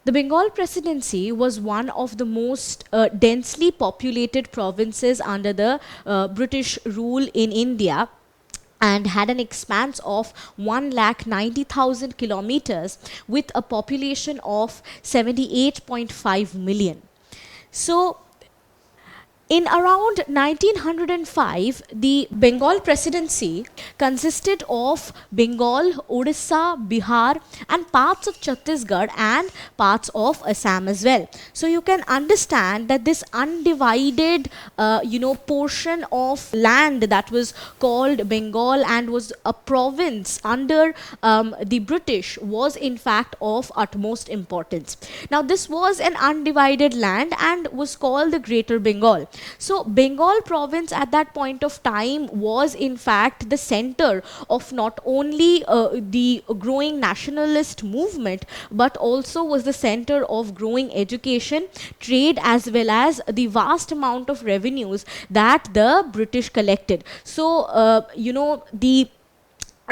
The Bengal Presidency was one of the most densely populated provinces under the British rule in India, and had an expanse of 1,90,000 kilometers with a population of 78.5 million. So, in around 1905, the Bengal Presidency consisted of Bengal, Odisha, Bihar, and parts of Chhattisgarh and parts of Assam as well. So you can understand that this undivided, portion of land that was called Bengal and was a province under the British was in fact of utmost importance. Now this was an undivided land and was called the Greater Bengal. So Bengal province at that point of time was in fact the center of not only the growing nationalist movement, but also was the center of growing education, trade, as well as the vast amount of revenues that the British collected. So the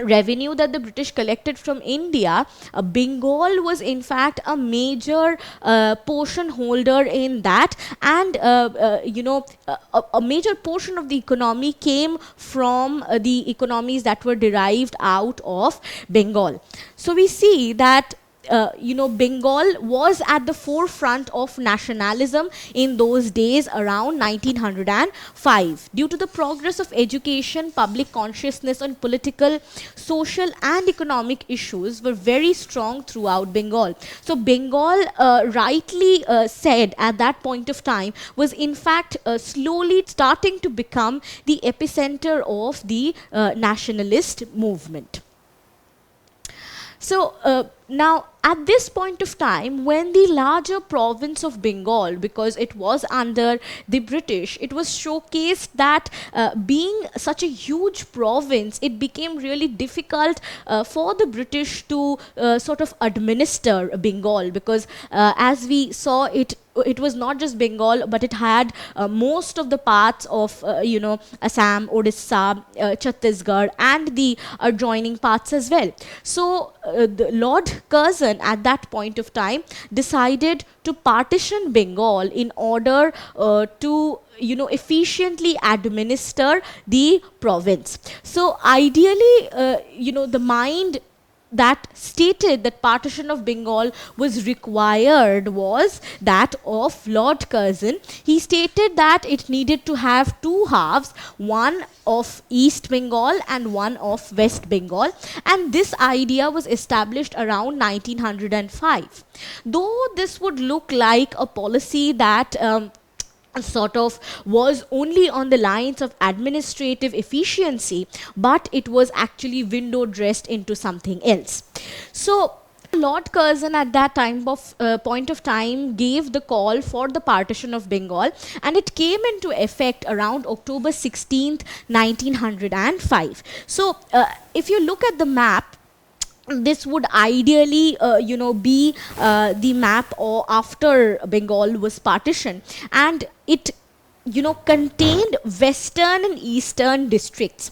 revenue that the British collected from India, Bengal was in fact a major portion holder in that, and a major portion of the economy came from the economies that were derived out of Bengal. So we see that Bengal was at the forefront of nationalism in those days around 1905. Due to the progress of education, public consciousness on political, social, and economic issues were very strong throughout Bengal. So Bengal, rightly said at that point of time, was in fact slowly starting to become the epicenter of the nationalist movement. So now at this point of time, when the larger province of Bengal, because it was under the British, it was showcased that being such a huge province, it became really difficult for the British to sort of administer Bengal, because as we saw, it was not just Bengal, but it had most of the parts of Assam, Odisha, Chhattisgarh, and the adjoining parts as well. So the Lord Curzon at that point of time decided to partition Bengal in order to efficiently administer the province. So ideally, the mind that stated that partition of Bengal was required was that of Lord Curzon. He stated that it needed to have two halves, one of East Bengal and one of West Bengal, and this idea was established around 1905. Though this would look like a policy that sort of was only on the lines of administrative efficiency, but it was actually window dressed into something else. So Lord Curzon at that point of time gave the call for the partition of Bengal, and it came into effect around October 16th, 1905. So if you look at the map, this would ideally be the map or after Bengal was partitioned, and it contained western and eastern districts.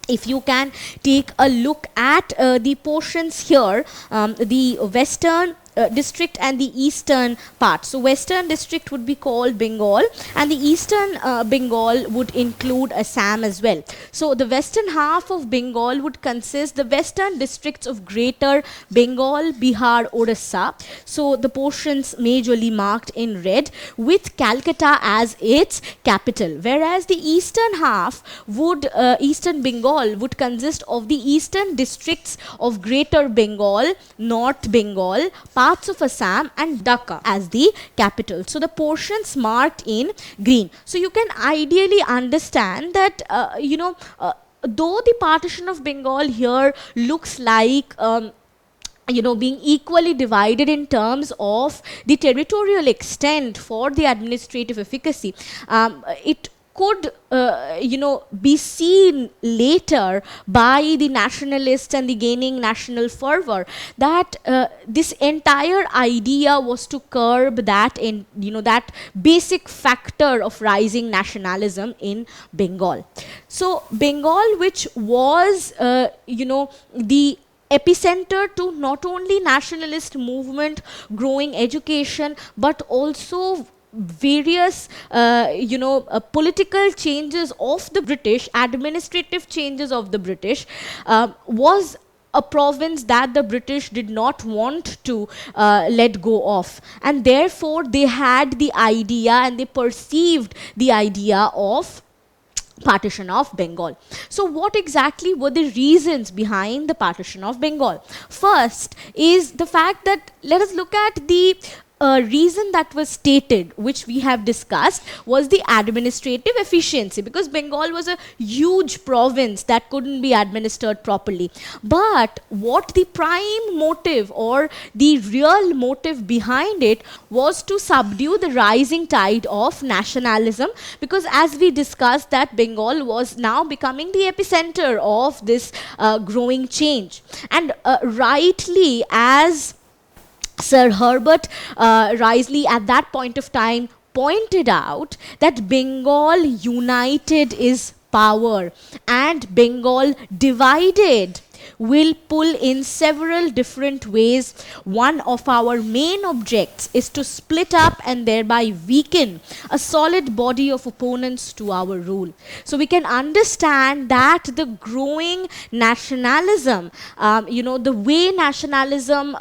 If you can take a look at the portions here, the western district and the eastern part. So western district would be called Bengal, and the eastern Bengal would include Assam as well. So the western half of Bengal would consist the western districts of Greater Bengal, Bihar, Odisha. So the portions majorly marked in red, with Calcutta as its capital, whereas the eastern half would eastern Bengal would consist of the eastern districts of Greater Bengal, North Bengal, parts of Assam, and Dhaka as the capital. So the portions marked in green. So you can ideally understand that though the partition of Bengal here looks like being equally divided in terms of the territorial extent for the administrative efficacy, it could be seen later by the nationalists and the gaining national fervor that this entire idea was to curb that that basic factor of rising nationalism in Bengal. So Bengal, which was the epicenter to not only nationalist movement, growing education, but also various political changes of the British, administrative changes of the British, was a province that the British did not want to let go of, and therefore they had the idea and they perceived the idea of partition of Bengal. So what exactly were the reasons behind the partition of Bengal? First is the fact that, let us look at the reason that was stated, which we have discussed, was the administrative efficiency, because Bengal was a huge province that couldn't be administered properly. But what the prime motive or the real motive behind it was to subdue the rising tide of nationalism, because as we discussed that Bengal was now becoming the epicenter of this growing change. And rightly, as Sir Herbert Risley at that point of time pointed out, that Bengal united is power and Bengal divided will pull in several different ways. One of our main objects is to split up and thereby weaken a solid body of opponents to our rule. So we can understand that the growing nationalism, the way nationalism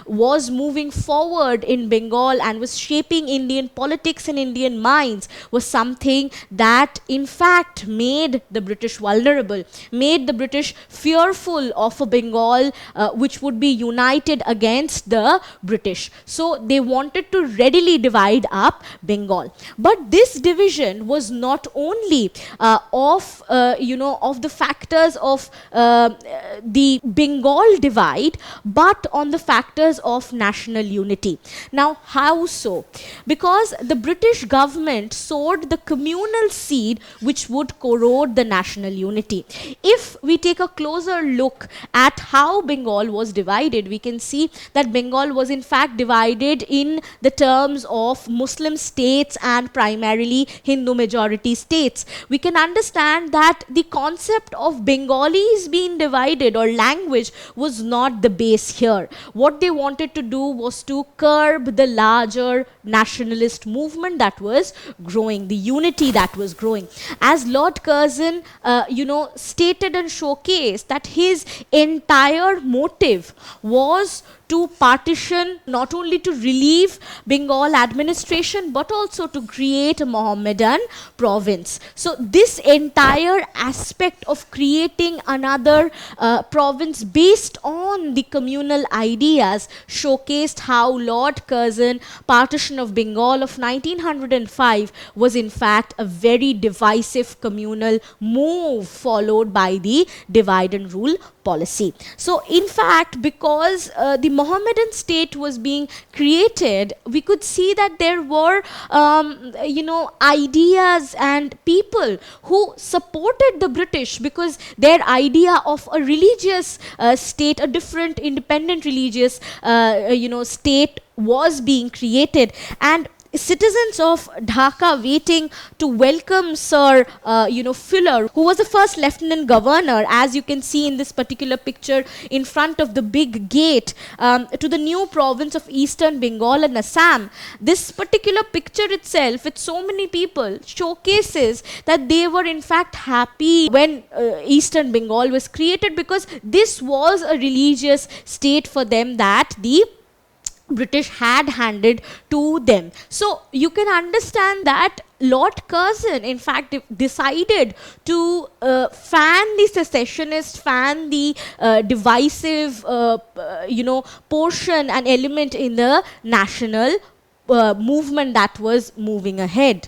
was moving forward in Bengal and was shaping Indian politics and Indian minds, was something that in fact made the British vulnerable, made the British fearful of a Bengal which would be united against the British. So they wanted to readily divide up Bengal. But this division was not only of the factors of the Bengal divide, but on the factors of national unity. Now, how so? Because the British government sowed the communal seed which would corrode the national unity. If we take a closer look at how Bengal was divided, we can see that Bengal was in fact divided in the terms of Muslim states and primarily Hindu majority states. We can understand that the concept of Bengalis being divided or language was not the base here. What they wanted to do was to curb the larger nationalist movement that was growing, the unity that was growing. As Lord Curzon stated and showcased that his entire motive was to partition, not only to relieve Bengal administration, but also to create a Mohammedan province. So this entire aspect of creating another province based on the communal ideas showcased how Lord Curzon partition of Bengal of 1905 was in fact a very divisive communal move followed by the divide and rule policy. So in fact, because the Mohammedan state was being created, we could see that there were ideas and people who supported the British, because their idea of a religious state, a different independent religious state was being created, and citizens of Dhaka waiting to welcome Sir Fuller, who was the first lieutenant governor, as you can see in this particular picture in front of the big gate, to the new province of Eastern Bengal and Assam. This particular picture itself, with so many people, showcases that they were in fact happy when Eastern Bengal was created, because this was a religious state for them that the British had handed to them. So you can understand that Lord Curzon in fact decided to fan the secessionist, fan the divisive portion and element in the national movement that was moving ahead.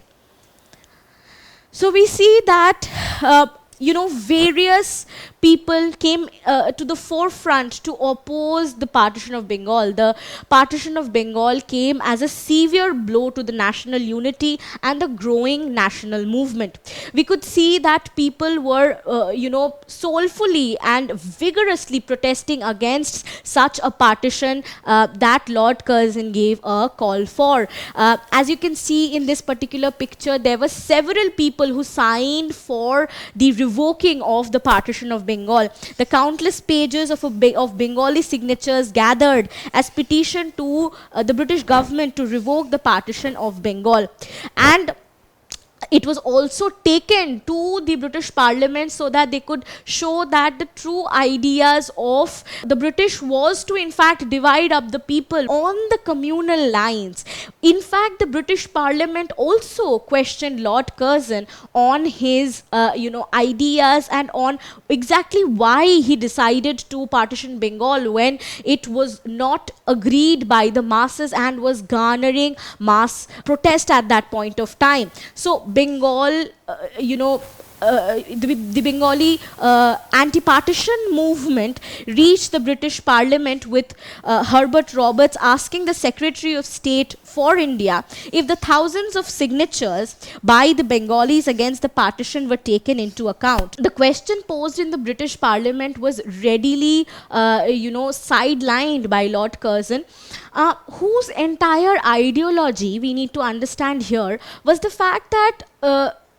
So we see that various people came to the forefront to oppose the partition of Bengal. The partition of Bengal came as a severe blow to the national unity and the growing national movement. We could see that people were, soulfully and vigorously protesting against such a partition that Lord Curzon gave a call for. As you can see in this particular picture, there were several people who signed for the revoking of the partition of Bengal. The countless pages of Bengali signatures gathered as petition to the British government to revoke the partition of Bengal. And it was also taken to the British Parliament so that they could show that the true ideas of the British was to in fact divide up the people on the communal lines. In fact, the British Parliament also questioned Lord Curzon on his ideas and on exactly why he decided to partition Bengal when it was not agreed by the masses and was garnering mass protest at that point of time. So Bengal, the Bengali anti-partition movement reached the British Parliament with Herbert Roberts asking the Secretary of State for India if the thousands of signatures by the Bengalis against the partition were taken into account. The question posed in the British Parliament was readily, sidelined by Lord Curzon, whose entire ideology, we need to understand here, was the fact that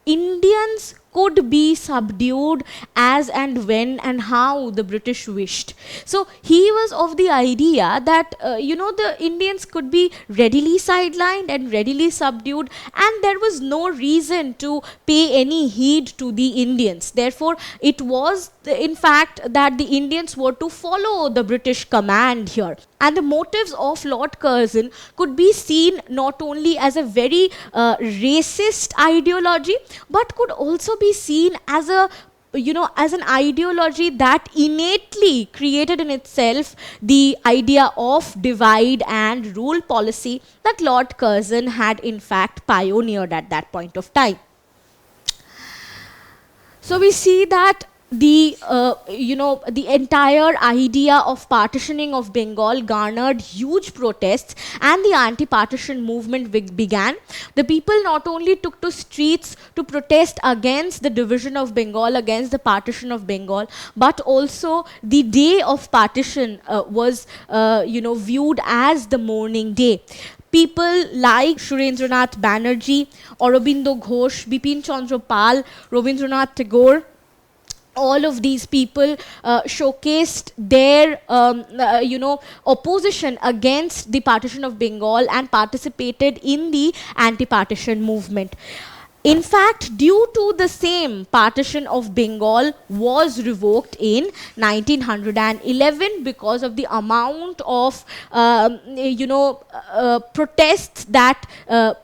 Indians could be subdued as and when and how the British wished. So he was of the idea that the Indians could be readily sidelined and readily subdued, and there was no reason to pay any heed to the Indians. Therefore, it was in fact that the Indians were to follow the British command here. And the motives of Lord Curzon could be seen not only as a very racist ideology, but could also be seen as as an ideology that innately created in itself the idea of divide and rule policy that Lord Curzon had in fact pioneered at that point of time. So we see that the entire idea of partitioning of Bengal garnered huge protests, and the anti-partition movement began. The people not only took to streets to protest against the division of Bengal, against the partition of Bengal, but also the day of partition was viewed as the mourning day. People like Surendranath Banerjee, Aurobindo Ghosh, Bipin Chandra Pal, Rabindranath Tagore, all of these people showcased their opposition against the partition of Bengal and participated in the anti-partition movement. In fact, due to the same, partition of Bengal was revoked in 1911 because of the amount of protests that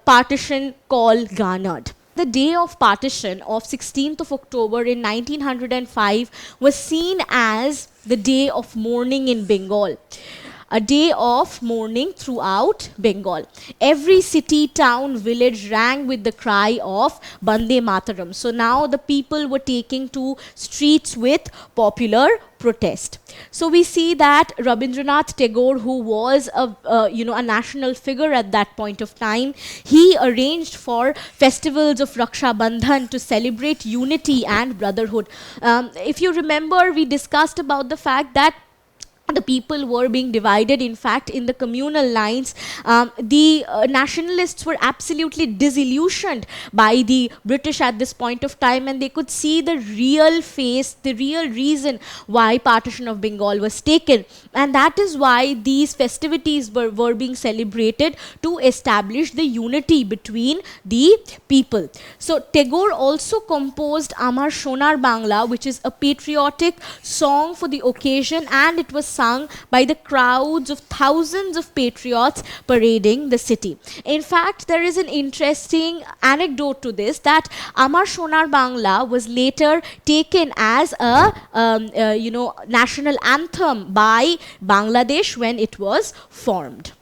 partition call garnered. The day of partition of 16th of October in 1905 was seen as the day of mourning in Bengal. A day of mourning throughout Bengal. Every city, town, village rang with the cry of Bande Mataram. So now the people were taking to streets with popular protest. So we see that Rabindranath Tagore, who was a national figure at that point of time, he arranged for festivals of Raksha Bandhan to celebrate unity and brotherhood. If you remember, we discussed about the fact that the people were being divided, in fact, in the communal lines. The nationalists were absolutely disillusioned by the British at this point of time, and they could see the real face, the real reason why partition of Bengal was taken. And that is why these festivities were being celebrated to establish the unity between the people. So Tagore also composed Amar Sonar Bangla, which is a patriotic song for the occasion, and it was sung by the crowds of thousands of patriots parading the city. In fact, there is an interesting anecdote to this, that Amar Sonar Bangla was later taken as a national anthem by Bangladesh when it was formed.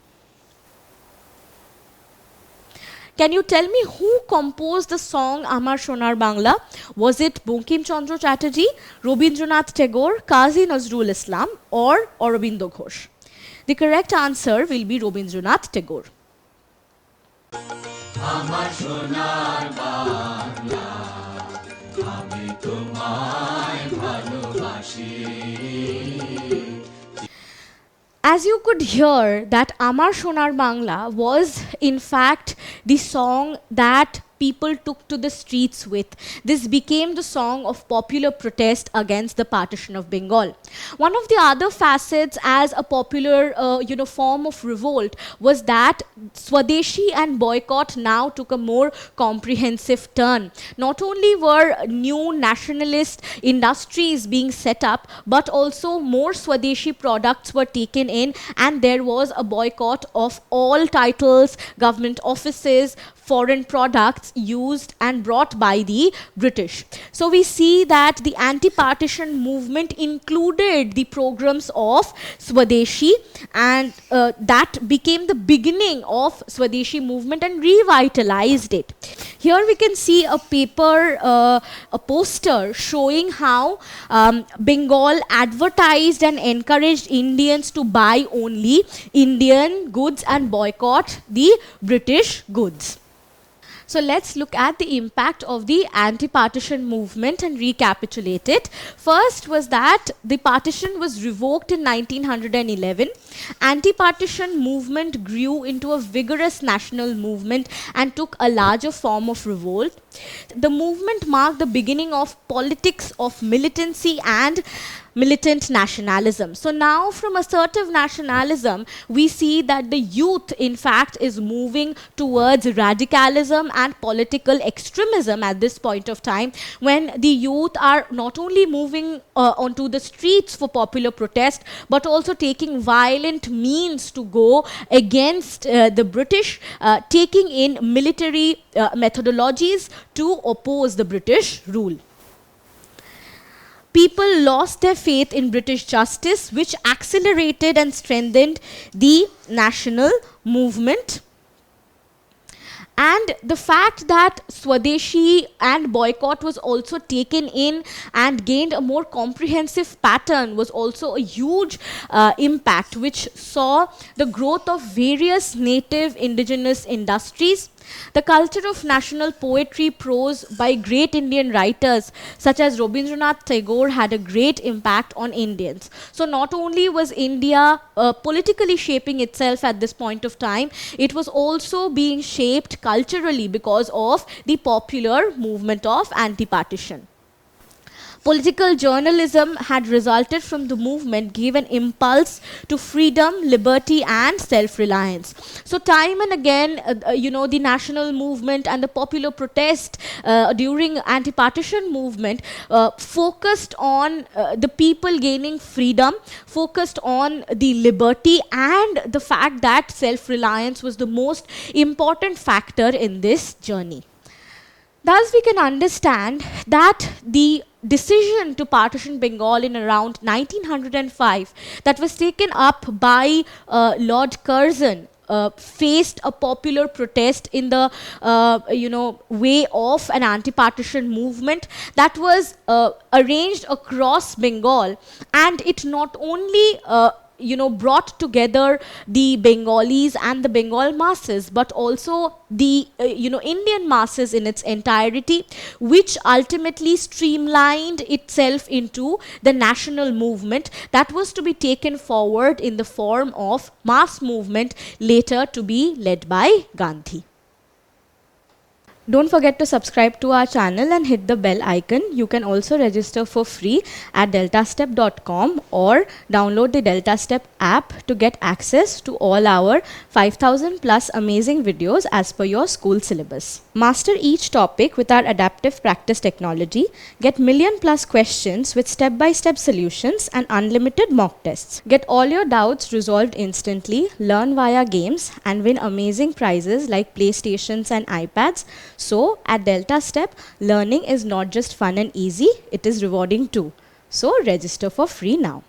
Can you tell me who composed the song Amar Sonar Bangla? Was it Bankim Chandra Chatterjee, Rabindranath Tagore, Kazi Nazrul Islam, or Aurobindo Ghosh? The correct answer will be Rabindranath Tagore. Amar Sonar Bangla, ami tomaয় ভালোবাসি. As you could hear, that Amar Sonar Bangla was in fact the song that people took to the streets with. This became the song of popular protest against the partition of Bengal. One of the other facets as a popular form of revolt was that Swadeshi and boycott now took a more comprehensive turn. Not only were new nationalist industries being set up, but also more Swadeshi products were taken in, and there was a boycott of all titles, government offices, foreign products used and brought by the British. So we see that the anti-partition movement included the programs of Swadeshi, and that became the beginning of Swadeshi movement and revitalized it. Here we can see a paper, a poster showing how Bengal advertised and encouraged Indians to buy only Indian goods and boycott the British goods. So let's look at the impact of the anti-partition movement and recapitulate it. First was that the partition was revoked in 1911. Anti-partition movement grew into a vigorous national movement and took a larger form of revolt. The movement marked the beginning of politics of militancy and militant nationalism. So now from assertive nationalism, we see that the youth in fact is moving towards radicalism and political extremism at this point of time, when the youth are not only moving onto the streets for popular protest, but also taking violent means to go against the British, taking in military methodologies to oppose the British rule. People lost their faith in British justice, which accelerated and strengthened the national movement. And the fact that Swadeshi and boycott was also taken in and gained a more comprehensive pattern was also a huge impact, which saw the growth of various native indigenous industries. The culture of national poetry prose by great Indian writers such as Rabindranath Tagore had a great impact on Indians. So not only was India politically shaping itself at this point of time, it was also being shaped culturally because of the popular movement of anti-partition. Political journalism had resulted from the movement, gave an impulse to freedom, liberty, and self-reliance. So time and again, the national movement and the popular protest during anti-partition movement focused on the people gaining freedom, focused on the liberty, and the fact that self-reliance was the most important factor in this journey. Thus, we can understand that the decision to partition Bengal in around 1905 that was taken up by Lord Curzon faced a popular protest in the way of an anti-partition movement that was arranged across Bengal, and it not only brought together the Bengalis and the Bengal masses, but also the Indian masses in its entirety, which ultimately streamlined itself into the national movement that was to be taken forward in the form of mass movement, later to be led by Gandhi. Don't forget to subscribe to our channel and hit the bell icon. You can also register for free at DeltaStep.com or download the DeltaStep app to get access to all our 5,000 plus amazing videos as per your school syllabus. Master each topic with our adaptive practice technology. Get million plus questions with step-by-step solutions and unlimited mock tests. Get all your doubts resolved instantly, learn via games, and win amazing prizes like PlayStations and iPads. So at DeltaStep, learning is not just fun and easy, it is rewarding too. So register for free now.